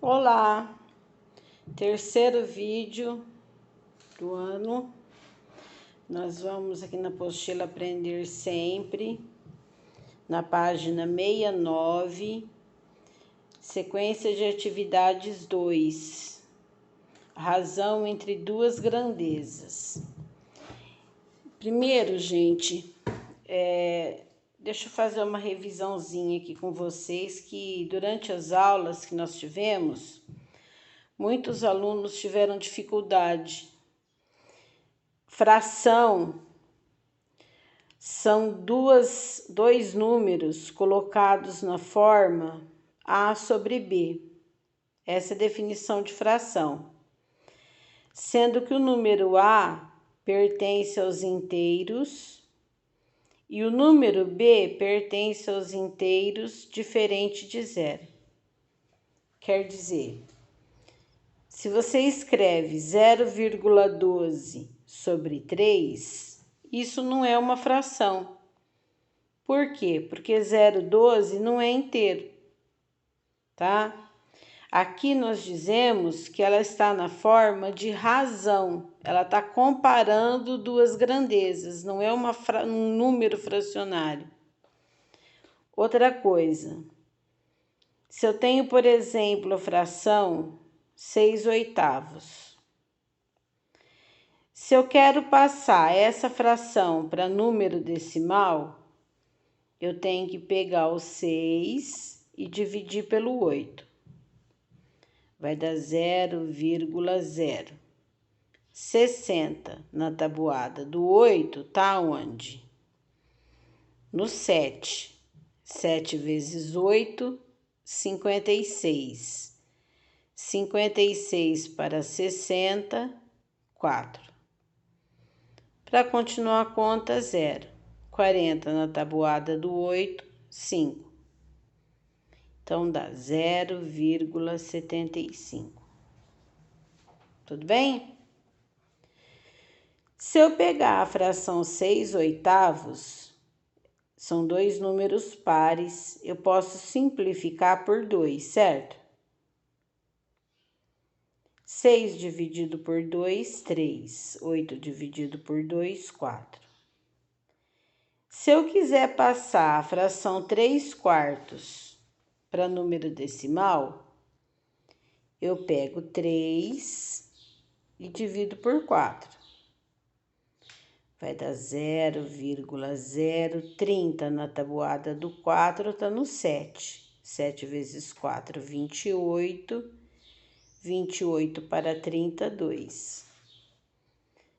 Olá, terceiro vídeo do ano. Nós vamos aqui na apostila Aprender Sempre, na página 69, sequência de atividades 2, razão entre duas grandezas. Primeiro, gente, deixa eu fazer uma revisãozinha aqui com vocês, que durante as aulas que nós tivemos, muitos alunos tiveram dificuldade. Fração são dois números colocados na forma A sobre B. Essa é a definição de fração. Sendo que o número A pertence aos inteiros e o número B pertence aos inteiros diferente de zero. Quer dizer, se você escreve 0,12 sobre 3, isso não é uma fração. Por quê? Porque 0,12 não é inteiro, tá? Aqui nós dizemos que ela está na forma de razão. Ela está comparando duas grandezas, não é um número fracionário. Outra coisa, se eu tenho, por exemplo, a fração 6/8. Se eu quero passar essa fração para número decimal, eu tenho que pegar o 6 e dividir pelo 8. Vai dar 0,0. 60 na tabuada do 8 tá onde? No 7. 7 vezes 8, 56. 56 para 60, 4. Para continuar a conta, 0. 40 na tabuada do 8, 5. Então, dá 0,75. Tudo bem? Se eu pegar a fração 6/8, são dois números pares, eu posso simplificar por 2, certo? 6 dividido por 2, 3. 8 dividido por 2, 4. Se eu quiser passar a fração 3/4 para número decimal, eu pego 3 e divido por 4. Vai dar 0,030 na tabuada do 4, está no 7. 7 vezes 4, 28. 28 para 30, 2.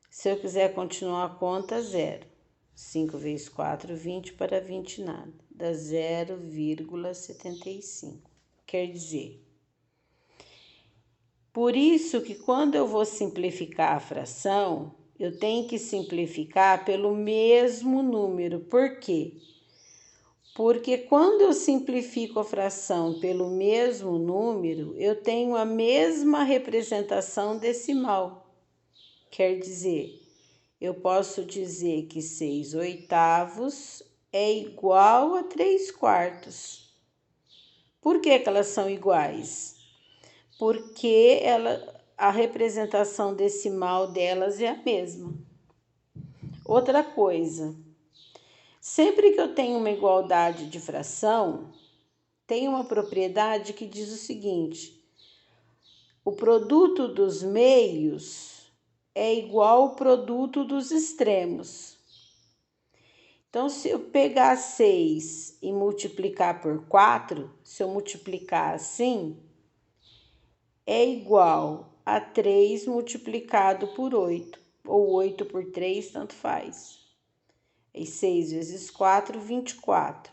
Se eu quiser continuar a conta, 0. 5 vezes 4, 20 para 20, nada. Dá 0,75. Quer dizer, por isso que quando eu vou simplificar a fração, eu tenho que simplificar pelo mesmo número. Por quê? Porque quando eu simplifico a fração pelo mesmo número, eu tenho a mesma representação decimal. Quer dizer, eu posso dizer que 6/8 é igual a 3/4. Por que elas são iguais? Porque a representação decimal delas é a mesma. Outra coisa, sempre que eu tenho uma igualdade de fração, tem uma propriedade que diz o seguinte: o produto dos meios é igual ao produto dos extremos. Então, se eu pegar 6 e multiplicar por 4, se eu multiplicar assim, é igual a 3 multiplicado por 8, ou 8 por 3, tanto faz. E 6 vezes 4, 24.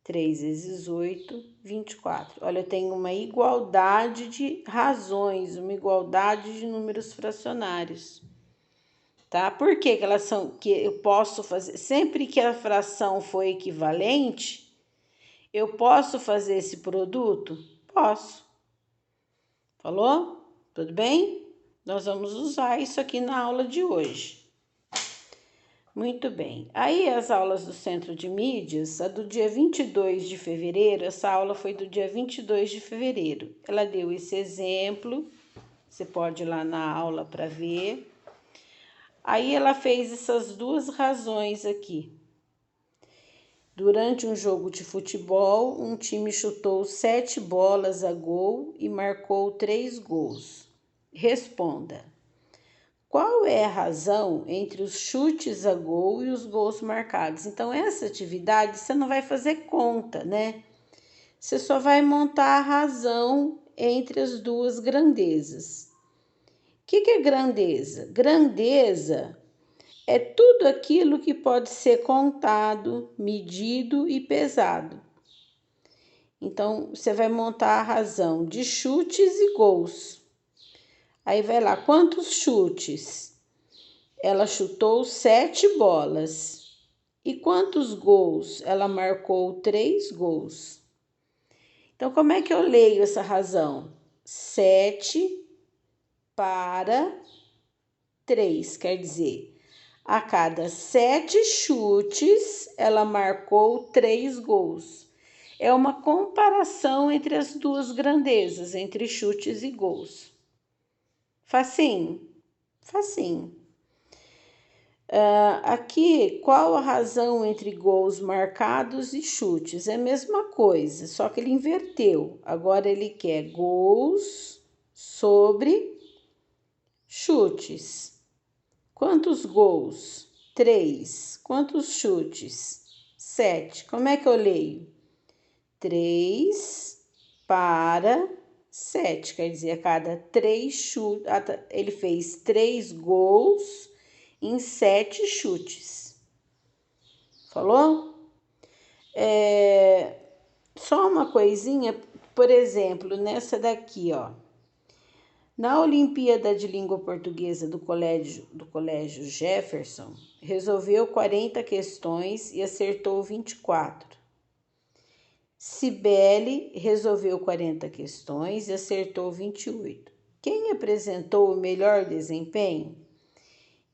3 vezes 8, 24. Olha, eu tenho uma igualdade de razões, uma igualdade de números fracionários. Tá? Por que elas são, que eu posso fazer, sempre que a fração for equivalente, eu posso fazer esse produto? Posso. Falou? Tudo bem? Nós vamos usar isso aqui na aula de hoje. Muito bem. Aí as aulas do Centro de Mídias, a do dia 22 de fevereiro, essa aula foi do dia 22 de fevereiro. Ela deu esse exemplo, você pode ir lá na aula para ver. Aí ela fez essas duas razões aqui. Durante um jogo de futebol, um time chutou 7 bolas a gol e marcou 3 gols. Responda. Qual é a razão entre os chutes a gol e os gols marcados? Então, essa atividade você não vai fazer conta, né? Você só vai montar a razão entre as duas grandezas. O que é grandeza? Grandeza é tudo aquilo que pode ser contado, medido e pesado. Então, você vai montar a razão de chutes e gols. Aí vai lá, quantos chutes? Ela chutou 7 bolas. E quantos gols? Ela marcou 3 gols. Então, como é que eu leio essa razão? 7 para 3, quer dizer, a cada 7 chutes, ela marcou 3 gols. É uma comparação entre as duas grandezas, entre chutes e gols. Facinho? Facinho. Aqui, qual a razão entre gols marcados e chutes? É a mesma coisa, só que ele inverteu. Agora ele quer gols sobre chutes. Quantos gols? 3. Quantos chutes? 7. Como é que eu leio? 3 para 7. Quer dizer, a cada 3 chutes, ele fez 3 gols em 7 chutes. Falou? Só uma coisinha, por exemplo, nessa daqui, ó. Na Olimpíada de Língua Portuguesa do Colégio Jefferson, resolveu 40 questões e acertou 24. Cibele resolveu 40 questões e acertou 28. Quem apresentou o melhor desempenho?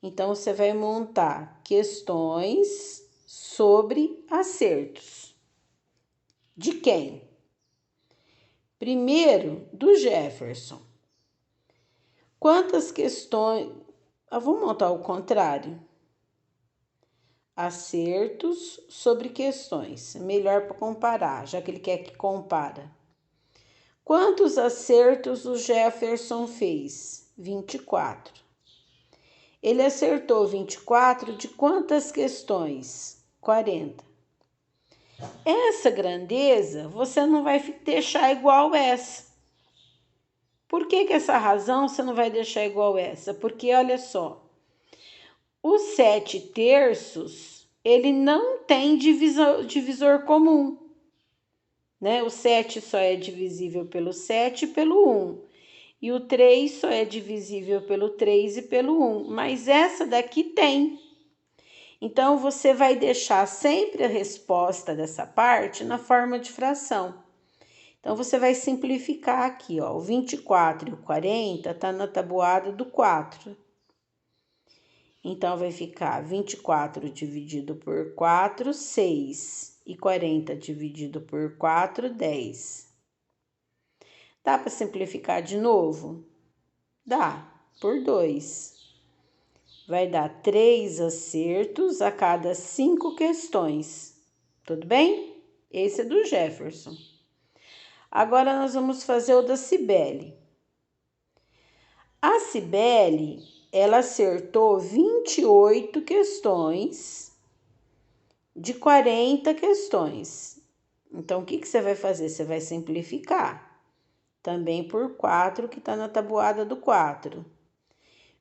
Então, você vai montar questões sobre acertos. De quem? Primeiro, do Jefferson. Quantas questões... vamos montar o contrário. Acertos sobre questões. Melhor para comparar, já que ele quer que compara. Quantos acertos o Jefferson fez? 24. Ele acertou 24 de quantas questões? 40. Essa grandeza você não vai deixar igual essa. Por que essa razão você não vai deixar igual essa? Porque, olha só, o 7/3, ele não tem divisor comum, né? O 7 só é divisível pelo 7 e pelo 1. E o 3 só é divisível pelo 3 e pelo 1. Mas essa daqui tem. Então, você vai deixar sempre a resposta dessa parte na forma de fração. Então, você vai simplificar aqui, ó. O 24 e o 40 tá na tabuada do 4. Então, vai ficar 24 dividido por 4, 6. E 40 dividido por 4, 10. Dá para simplificar de novo? Dá, por 2. Vai dar 3 acertos a cada 5 questões. Tudo bem? Esse é do Jefferson. Agora, nós vamos fazer o da Cibele. A Cibele, ela acertou 28 questões de 40 questões. Então, o que você vai fazer? Você vai simplificar. Também por 4, que está na tabuada do 4.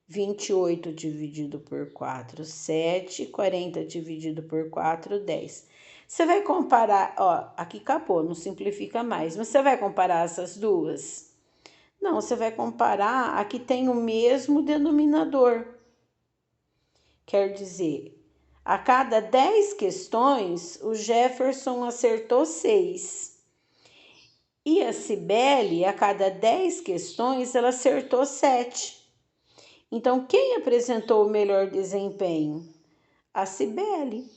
28 dividido por 4, 7. 40 dividido por 4, 10. Você vai comparar, ó, aqui acabou, não simplifica mais, mas você vai comparar essas duas? Não, você vai comparar a que tem o mesmo denominador. Quer dizer, a cada 10 questões, o Jefferson acertou 6. E a Cibele, a cada 10 questões, ela acertou 7. Então, quem apresentou o melhor desempenho? A Cibele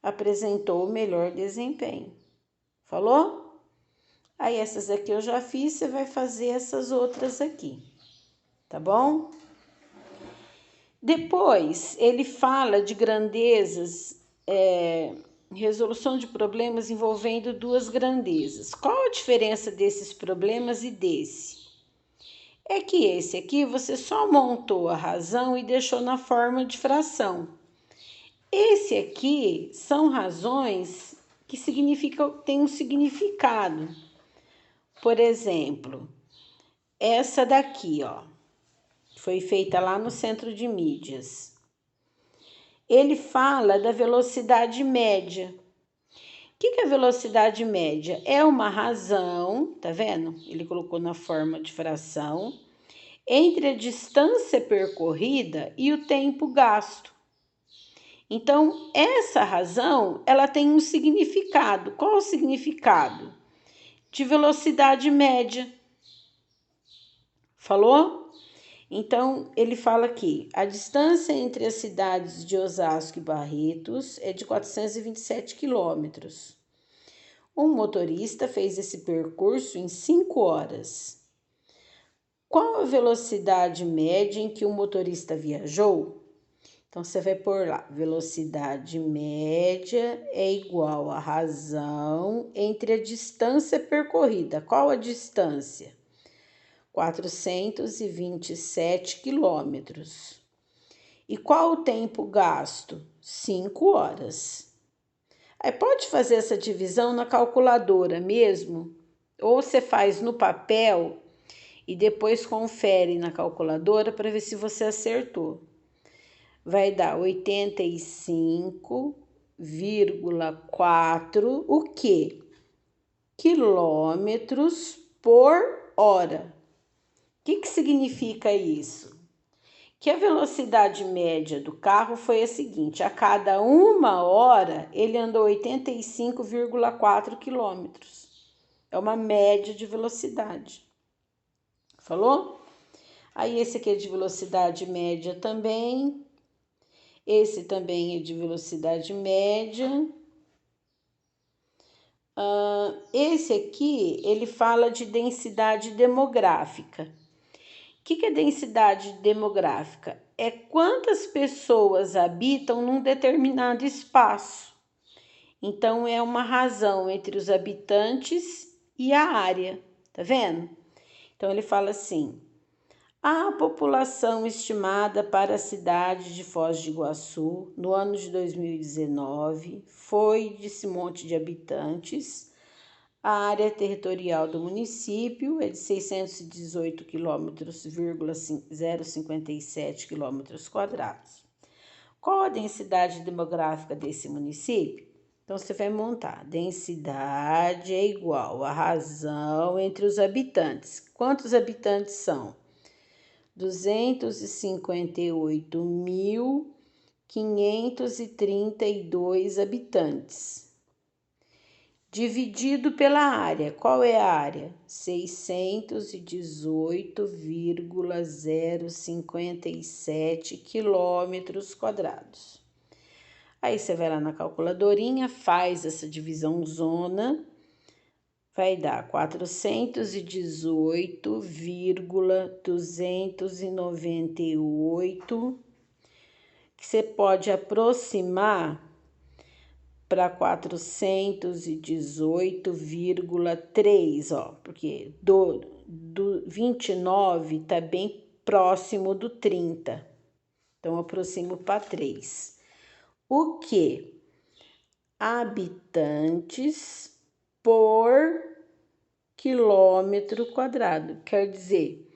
apresentou o melhor desempenho. Falou? Aí essas aqui eu já fiz, você vai fazer essas outras aqui, tá bom? Depois, ele fala de grandezas, resolução de problemas envolvendo duas grandezas. Qual a diferença desses problemas e desse? É que esse aqui você só montou a razão e deixou na forma de fração. Esse aqui são razões que têm um significado. Por exemplo, essa daqui, ó, foi feita lá no Centro de Mídias. Ele fala da velocidade média. O que é a velocidade média? É uma razão, tá vendo? Ele colocou na forma de fração, entre a distância percorrida e o tempo gasto. Então, essa razão, ela tem um significado. Qual o significado? De velocidade média. Falou? Então, ele fala aqui, a distância entre as cidades de Osasco e Barretos é de 427 quilômetros. Um motorista fez esse percurso em 5 horas. Qual a velocidade média em que o motorista viajou? Então, você vai pôr lá, velocidade média é igual a razão entre a distância percorrida. Qual a distância? 427 quilômetros. E qual o tempo gasto? 5 horas. Aí pode fazer essa divisão na calculadora mesmo, ou você faz no papel e depois confere na calculadora para ver se você acertou. Vai dar 85,4 o quê? Quilômetros por hora. O que significa isso? Que a velocidade média do carro foi a seguinte: a cada 1 hora ele andou 85,4 quilômetros. É uma média de velocidade. Falou? Aí esse aqui é de velocidade média também. Esse também é de velocidade média. Esse aqui, ele fala de densidade demográfica. O que é densidade demográfica? É quantas pessoas habitam num determinado espaço. Então, é uma razão entre os habitantes e a área, tá vendo? Então, ele fala assim, a população estimada para a cidade de Foz do Iguaçu no ano de 2019 foi desse monte de habitantes. A área territorial do município é de 618 km,057 km². Qual a densidade demográfica desse município? Então, você vai montar. Densidade é igual a razão entre os habitantes. Quantos habitantes são? 258.532 habitantes. Dividido pela área. Qual é a área? 618,057 km². Aí você vai lá na calculadorinha, faz essa divisão zona, vai dar 418,298, que você pode aproximar para 418,3, ó, porque do 29 tá bem próximo do 30. Então, aproximo para 3. O que? Habitantes por quilômetro quadrado. Quer dizer,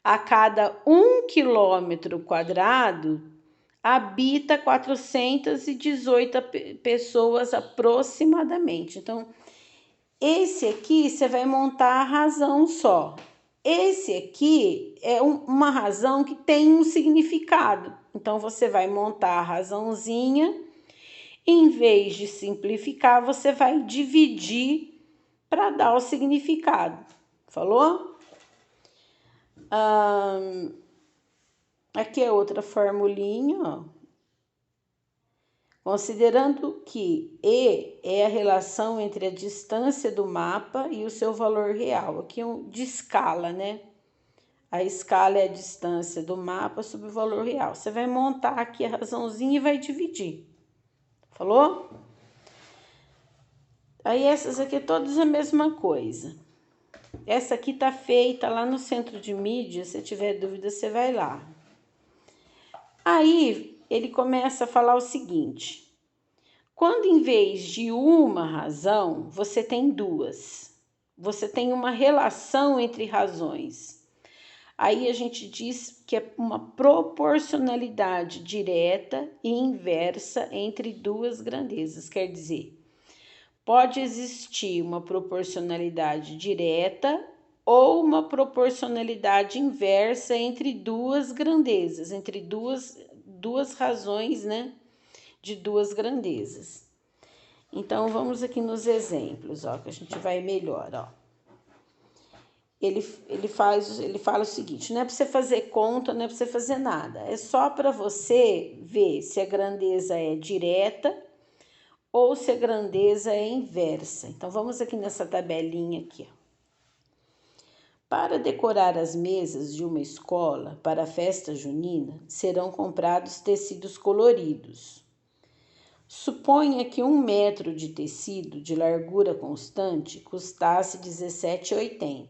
a cada 1 quilômetro quadrado, habita 418 pessoas aproximadamente. Então, esse aqui você vai montar a razão só. Esse aqui é uma razão que tem um significado. Então, você vai montar a razãozinha. Em vez de simplificar, você vai dividir para dar o significado. Falou? Aqui é outra formulinha, ó. Considerando que E é a relação entre a distância do mapa e o seu valor real. Aqui é de escala, né? A escala é a distância do mapa sobre o valor real. Você vai montar aqui a razãozinha e vai dividir. Falou? Aí essas aqui todas a mesma coisa. Essa aqui tá feita lá no centro de mídia. Se tiver dúvida, você vai lá. Aí ele começa a falar o seguinte: quando em vez de uma razão, você tem duas. Você tem uma relação entre razões. Aí a gente diz que é uma proporcionalidade direta e inversa entre duas grandezas. Quer dizer, pode existir uma proporcionalidade direta ou uma proporcionalidade inversa entre duas grandezas, entre duas razões, né, de duas grandezas. Então, vamos aqui nos exemplos, ó, que a gente vai melhor, ó. Ele fala o seguinte: não é para você fazer conta, não é para você fazer nada. É só para você ver se a grandeza é direta ou se a grandeza é inversa. Então, vamos aqui nessa tabelinha aqui. Ó. Para decorar as mesas de uma escola para a festa junina, serão comprados tecidos coloridos. Suponha que 1 metro de tecido de largura constante custasse R$17,80.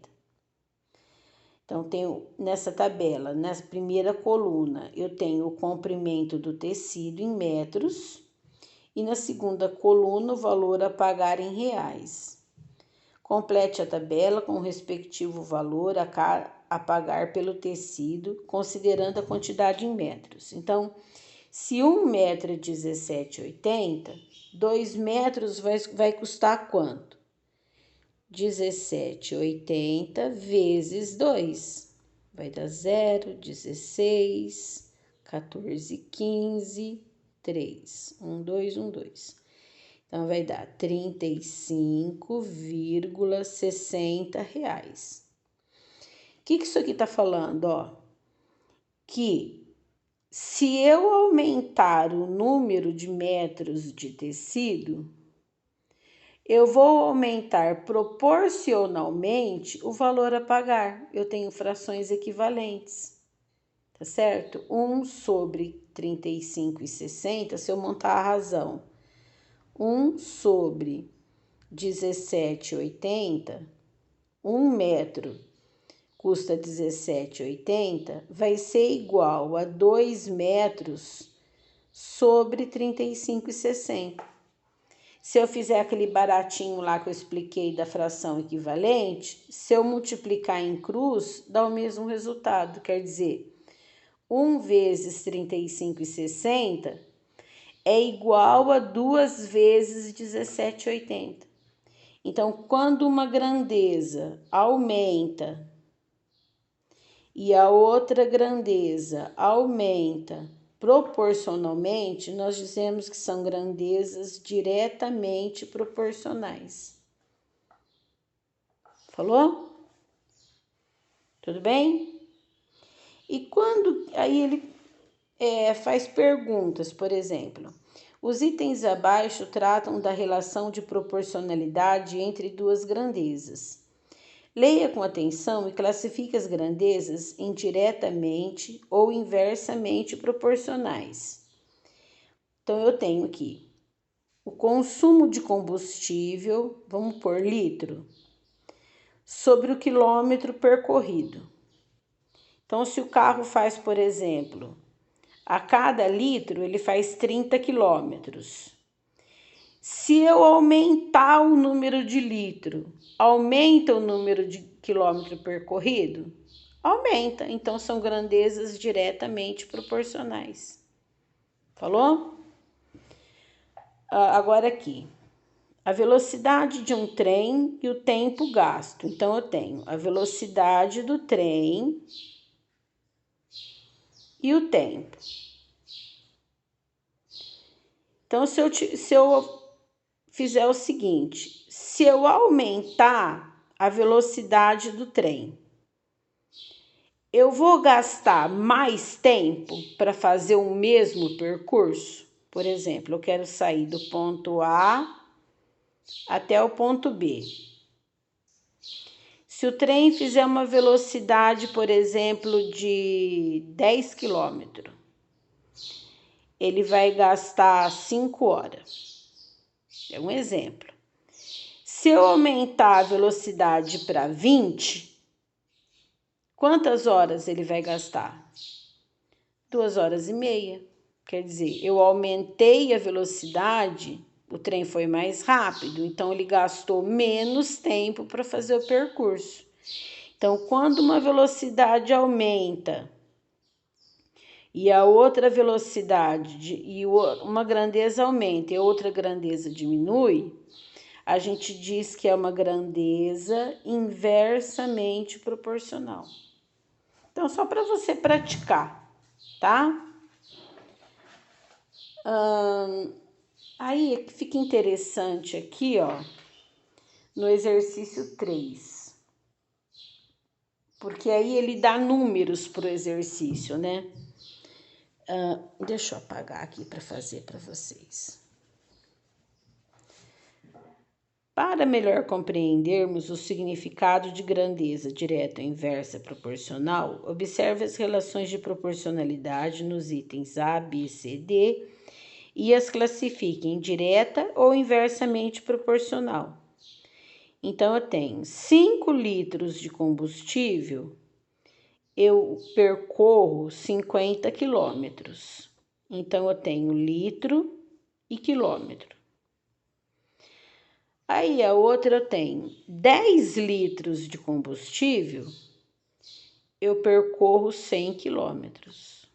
Então, tenho nessa tabela, nessa primeira coluna, eu tenho o comprimento do tecido em metros e na segunda coluna o valor a pagar em reais. Complete a tabela com o respectivo valor a pagar pelo tecido, considerando a quantidade em metros. Então, se 1 metro é R$17,80, 2 metros vai custar quanto? R$17,80 vezes 2. Vai dar 0, 16, 14, 15, 3. 1, 2, 1, 2. Então, vai dar R$35,60. O que isso aqui tá falando, ó? Que se eu aumentar o número de metros de tecido, eu vou aumentar proporcionalmente o valor a pagar. Eu tenho frações equivalentes, tá certo? 1 sobre 35,60, se eu montar a razão, 1 sobre 17,80, 1 metro custa R$17,80, vai ser igual a 2 metros sobre 35,60. Se eu fizer aquele baratinho lá que eu expliquei da fração equivalente, se eu multiplicar em cruz, dá o mesmo resultado. Quer dizer, 1 vezes 35,60 é igual a 2 vezes 17,80. Então, quando uma grandeza aumenta e a outra grandeza aumenta proporcionalmente, nós dizemos que são grandezas diretamente proporcionais. Falou? Tudo bem? E quando aí ele faz perguntas, por exemplo, os itens abaixo tratam da relação de proporcionalidade entre duas grandezas. Leia com atenção e classifique as grandezas em diretamente ou inversamente proporcionais. Então, eu tenho aqui o consumo de combustível, vamos por litro, sobre o quilômetro percorrido. Então, se o carro faz, por exemplo, a cada litro ele faz 30 quilômetros. Se eu aumentar o número de litro, aumenta o número de quilômetro percorrido? Aumenta. Então, são grandezas diretamente proporcionais. Falou? Agora aqui. A velocidade de um trem e o tempo gasto. Então, eu tenho a velocidade do trem e o tempo. Então, se eu fizer o seguinte, se eu aumentar a velocidade do trem, eu vou gastar mais tempo para fazer o mesmo percurso? Por exemplo, eu quero sair do ponto A até o ponto B. Se o trem fizer uma velocidade, por exemplo, de 10 km, ele vai gastar 5 horas. É um exemplo. Se eu aumentar a velocidade para 20, quantas horas ele vai gastar? 2 horas e meia. Quer dizer, eu aumentei a velocidade, o trem foi mais rápido, então ele gastou menos tempo para fazer o percurso. Então, quando uma velocidade aumenta e a outra velocidade e uma grandeza aumenta e outra grandeza diminui, a gente diz que é uma grandeza inversamente proporcional. Então, só para você praticar, tá? Aí fica interessante aqui, ó, no exercício 3. Porque aí ele dá números pro exercício, né? Deixa eu apagar aqui para fazer para vocês. Para melhor compreendermos o significado de grandeza direta ou inversa proporcional, observe as relações de proporcionalidade nos itens A, B, C, D e as classifique em direta ou inversamente proporcional. Então, eu tenho 5 litros de combustível, eu percorro 50 quilômetros. Então, eu tenho litro e quilômetro. Aí, a outra eu tenho 10 litros de combustível, eu percorro 100 quilômetros.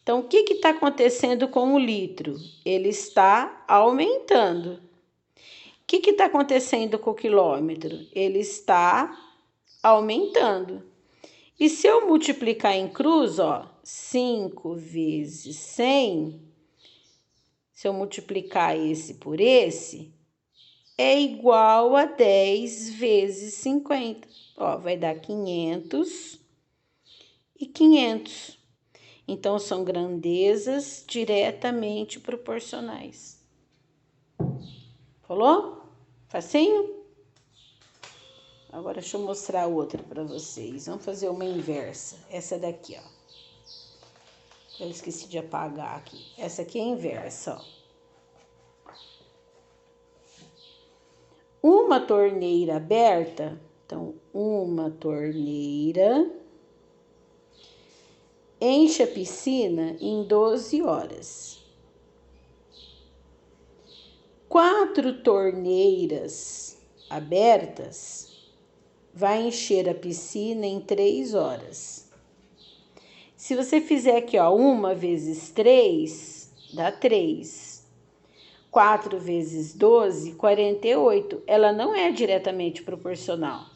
Então, o que está acontecendo com o litro? Ele está aumentando. O que está acontecendo com o quilômetro? Ele está aumentando. E se eu multiplicar em cruz, ó, 5 vezes 100, se eu multiplicar esse por esse, é igual a 10 vezes 50. Ó, vai dar 500 e 500. Então, são grandezas diretamente proporcionais. Falou? Facinho? Agora, deixa eu mostrar outra para vocês. Vamos fazer uma inversa. Essa daqui, ó. Eu esqueci de apagar aqui. Essa aqui é a inversa, ó. Uma torneira aberta. Então, uma torneira enche a piscina em 12 horas. 4 torneiras abertas vai encher a piscina em 3 horas. Se você fizer aqui, ó, 1 vezes 3, dá 3. 4 vezes 12, 48. Ela não é diretamente proporcional.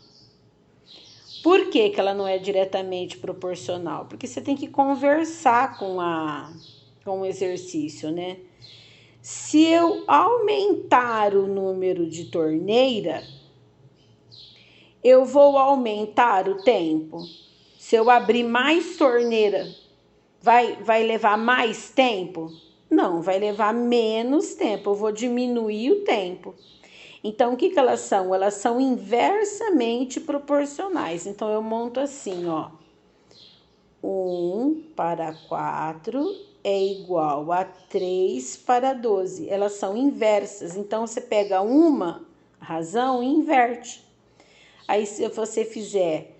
Por que ela não é diretamente proporcional? Porque você tem que conversar com o exercício, né? Se eu aumentar o número de torneira, eu vou aumentar o tempo. Se eu abrir mais torneira, vai levar mais tempo? Não, vai levar menos tempo. Eu vou diminuir o tempo. Então, o que elas são? Elas são inversamente proporcionais. Então, eu monto assim, ó. 1 para 4 é igual a 3 para 12. Elas são inversas. Então, você pega uma razão e inverte. Aí, se você fizer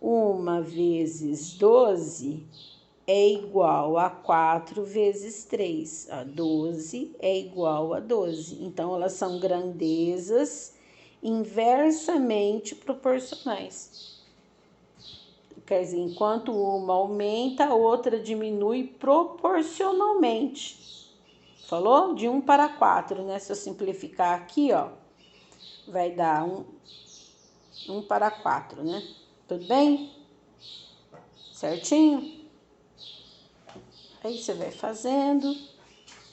1 vezes 12, é igual a 4 vezes 3. A 12 é igual a 12. Então, elas são grandezas inversamente proporcionais. Quer dizer, enquanto uma aumenta, a outra diminui proporcionalmente. Falou? De 1 para 4, né? Se eu simplificar aqui, ó, vai dar 1 para 4, né? Tudo bem? Certinho? Aí você vai fazendo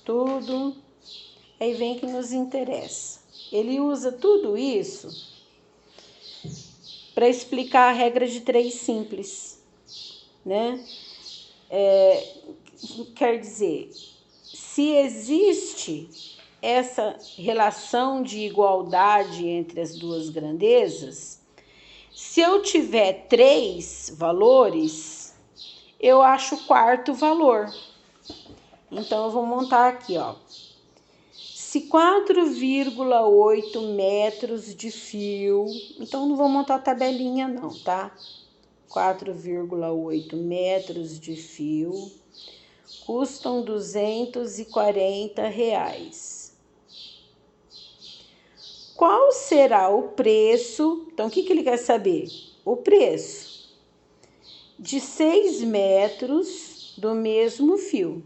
tudo, aí vem que nos interessa. Ele usa tudo isso para explicar a regra de 3 simples, né? Quer dizer, se existe essa relação de igualdade entre as duas grandezas, se eu tiver 3 valores, eu acho o quarto valor. Então, eu vou montar aqui, ó. Se 4,8 metros de fio, então não vou montar tabelinha não, tá? 4,8 metros de fio custam R$240. Qual será o preço? Então, o que ele quer saber? O preço de 6 metros do mesmo fio.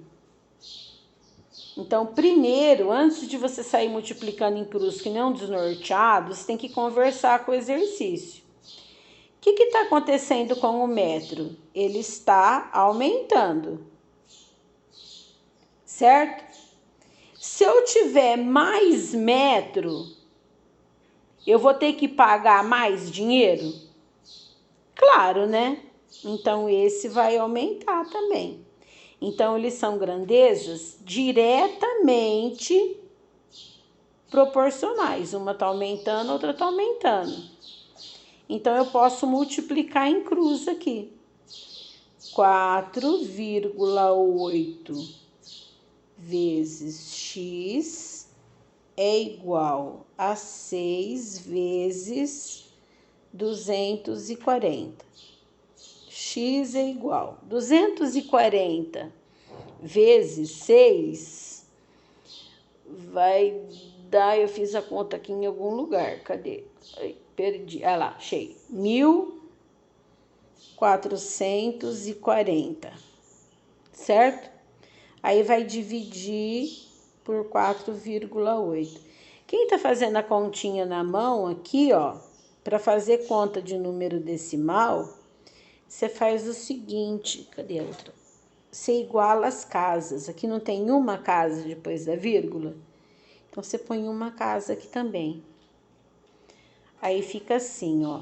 Então, primeiro, antes de você sair multiplicando em cruz que nem um desnorteado, você tem que conversar com o exercício. O que está acontecendo com o metro? Ele está aumentando, certo? Se eu tiver mais metro, eu vou ter que pagar mais dinheiro? Claro, né? Então, esse vai aumentar também. Então, eles são grandezas diretamente proporcionais. Uma está aumentando, a outra está aumentando. Então, eu posso multiplicar em cruz aqui. 4,8 vezes x é igual a 6 vezes 240. X é igual 240 vezes 6 vai dar, eu fiz a conta aqui em algum lugar, cadê? Perdi, ah lá, achei, 1.440, certo? Aí vai dividir por 4,8. Quem tá fazendo a continha na mão aqui, ó, para fazer conta de número decimal, você faz o seguinte, cadê a outra? Você iguala as casas. Aqui não tem uma casa depois da vírgula? Então, você põe uma casa aqui também. Aí fica assim, ó.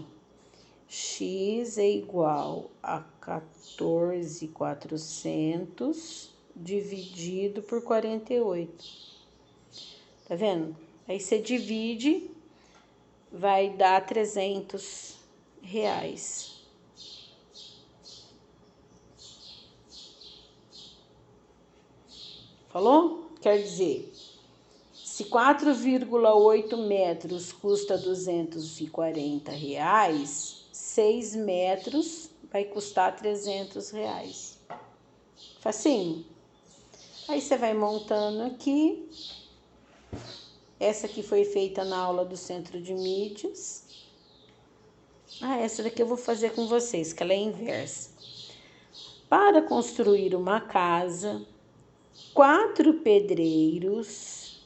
X é igual a 14.400 dividido por 48. Tá vendo? Aí você divide, vai dar R$300. Falou? Quer dizer, se 4,8 metros custa R$240, 6 metros vai custar R$300. Facinho? Aí você vai montando aqui. Essa aqui foi feita na aula do Centro de Mídias. Essa daqui eu vou fazer com vocês, que ela é inversa. Para construir uma casa, 4 pedreiros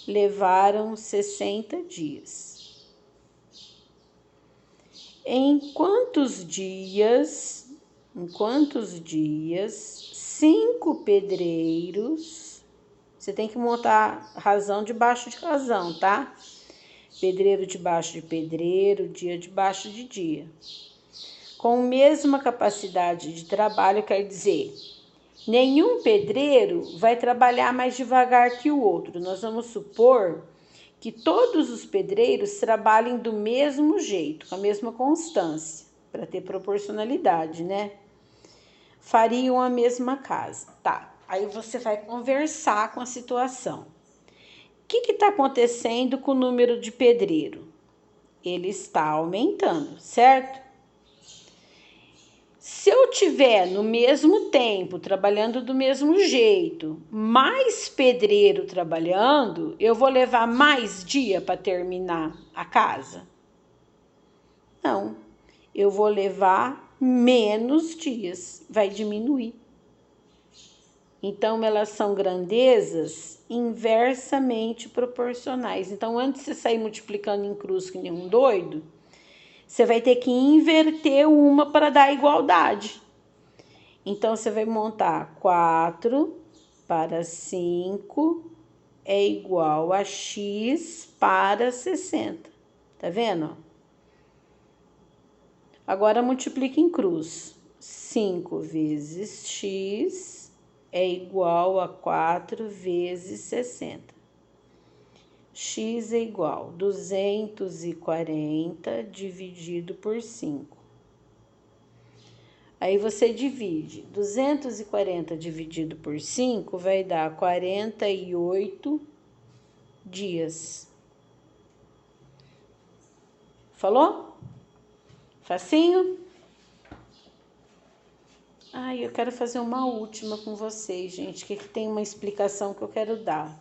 levaram 60 dias. Em quantos dias 5 pedreiros, você tem que montar razão debaixo de razão, tá? Pedreiro debaixo de pedreiro, dia debaixo de dia. Com a mesma capacidade de trabalho, quer dizer, nenhum pedreiro vai trabalhar mais devagar que o outro. Nós vamos supor que todos os pedreiros trabalhem do mesmo jeito, com a mesma constância, para ter proporcionalidade, né? Fariam a mesma casa. Tá, aí você vai conversar com a situação. O que está acontecendo com o número de pedreiro? Ele está aumentando, certo? Se eu tiver no mesmo tempo, trabalhando do mesmo jeito, mais pedreiro trabalhando, eu vou levar mais dia para terminar a casa? Não, eu vou levar menos dias, vai diminuir. Então, elas são grandezas inversamente proporcionais. Então, antes de você sair multiplicando em cruz que nem um doido, você vai ter que inverter uma para dar igualdade. Então, você vai montar 4 para 5 é igual a x para 60. Tá vendo? Agora multiplica em cruz. 5 vezes x é igual a 4 vezes 60. X é igual a 240 dividido por 5. Aí você divide. 240 dividido por 5 vai dar 48 dias. Falou? Facinho? Ai, eu quero fazer uma última com vocês, gente, que tem uma explicação que eu quero dar.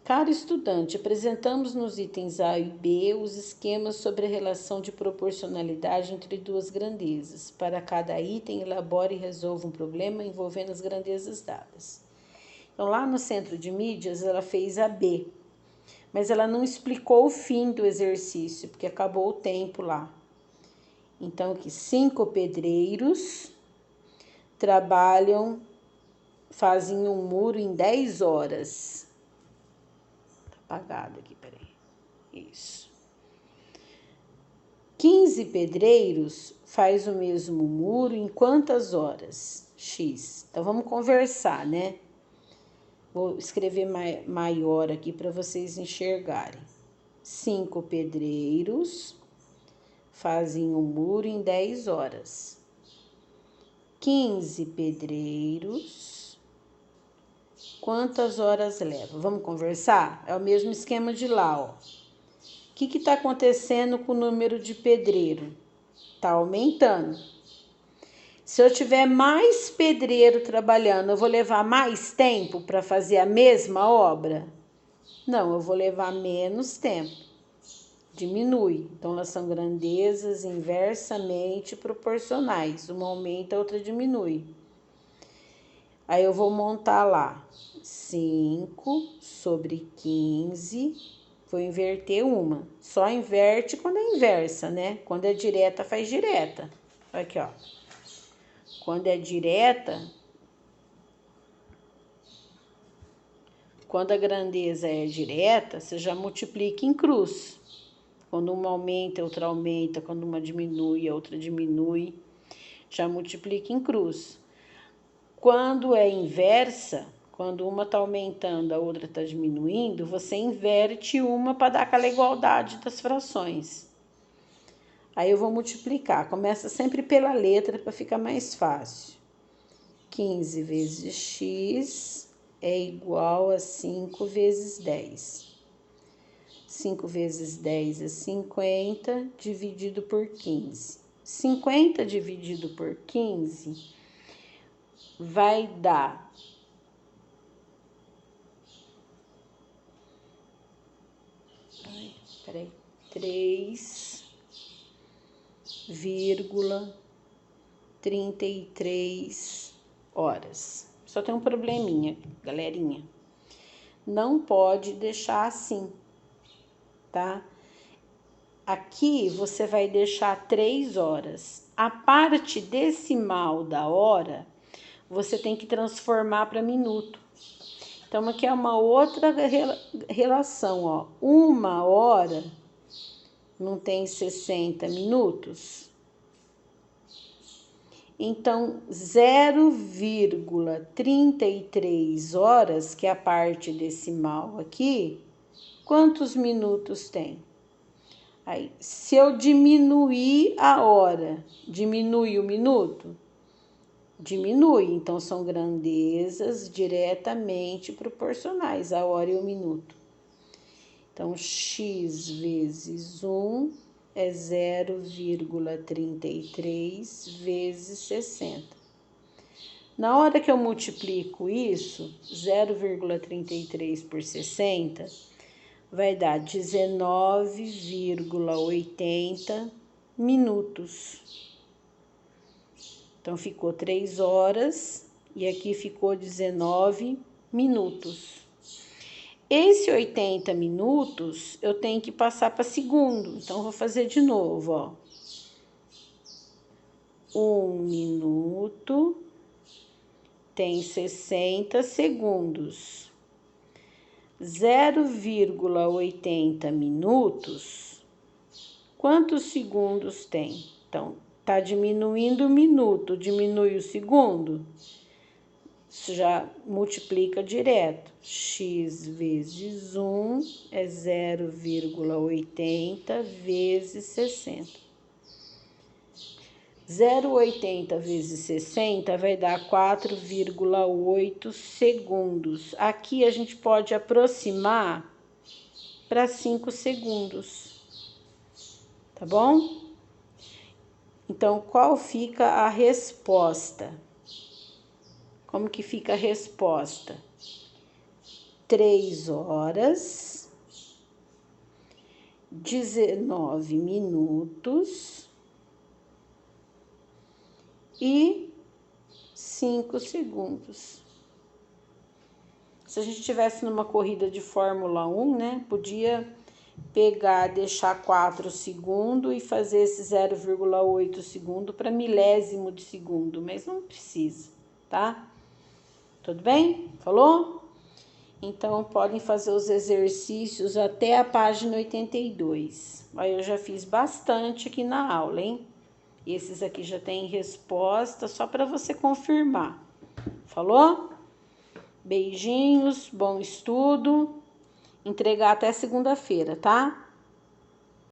Caro estudante, apresentamos nos itens A e B os esquemas sobre a relação de proporcionalidade entre duas grandezas. Para cada item, elabore e resolva um problema envolvendo as grandezas dadas. Então, lá no centro de mídias, ela fez a B, mas ela não explicou o fim do exercício, porque acabou o tempo lá. Então, aqui, 5 pedreiros fazem um muro em 10 horas. Tá apagado aqui, peraí. Isso. 15 pedreiros faz o mesmo muro em quantas horas? X. Então, vamos conversar, né? Vou escrever maior aqui para vocês enxergarem. 5 pedreiros fazem um muro em 10 horas. 15 pedreiros, quantas horas leva? Vamos conversar? É o mesmo esquema de lá, ó. O que está acontecendo com o número de pedreiro? Está aumentando. Se eu tiver mais pedreiro trabalhando, eu vou levar mais tempo para fazer a mesma obra? Não, eu vou levar menos tempo. Diminui. Então, elas são grandezas inversamente proporcionais. Uma aumenta, a outra diminui. Aí, eu vou montar lá. 5 sobre 15. Vou inverter uma. Só inverte quando é inversa, né? Quando é direta, faz direta. Aqui, ó. Quando é direta, quando a grandeza é direta, você já multiplica em cruz. Quando uma aumenta, a outra aumenta. Quando uma diminui, a outra diminui. Já multiplica em cruz. Quando é inversa, quando uma está aumentando, a outra está diminuindo, você inverte uma para dar aquela igualdade das frações. Aí eu vou multiplicar. Começa sempre pela letra para ficar mais fácil. 15 vezes x é igual a 5 vezes 10. 5 vezes 10 é 50, dividido por 15. 50 dividido por 15 vai dar 3,33 horas. Só tem um probleminha, galerinha. Não pode deixar assim, tá? Aqui você vai deixar 3 horas. A parte decimal da hora, você tem que transformar para minuto. Então, aqui é uma outra relação, ó. 1 hora não tem 60 minutos? Então, 0,33 horas, que é a parte decimal aqui, quantos minutos tem? Aí, se eu diminuir a hora, diminui o minuto? Diminui. Então, são grandezas diretamente proporcionais, a hora e o minuto. Então, x vezes 1 é 0,33 vezes 60. Na hora que eu multiplico isso, 0,33 por 60, vai dar 19,80 minutos. Então, ficou 3 horas e aqui ficou 19 minutos. Esse 80 minutos eu tenho que passar para segundo. Então, vou fazer de novo, ó. 1 minuto tem 60 segundos. 0,80 minutos, quantos segundos tem? Então, tá diminuindo o minuto, diminui o segundo, isso já multiplica direto. X vezes 1 é 0,80 vezes 60. 0,80 vezes 60 vai dar 4,8 segundos. Aqui a gente pode aproximar para 5 segundos, tá bom? Então, qual fica a resposta? Como que fica a resposta? 3 horas, 19 minutos e 5 segundos. Se a gente estivesse numa corrida de Fórmula 1, né, podia pegar, deixar 4 segundos e fazer esse 0,8 segundo para milésimo de segundo, mas não precisa, tá? Tudo bem? Falou? Então, podem fazer os exercícios até a página 82. Aí eu já fiz bastante aqui na aula, hein? Esses aqui já tem resposta, só para você confirmar. Falou? Beijinhos, bom estudo. Entregar até segunda-feira, tá?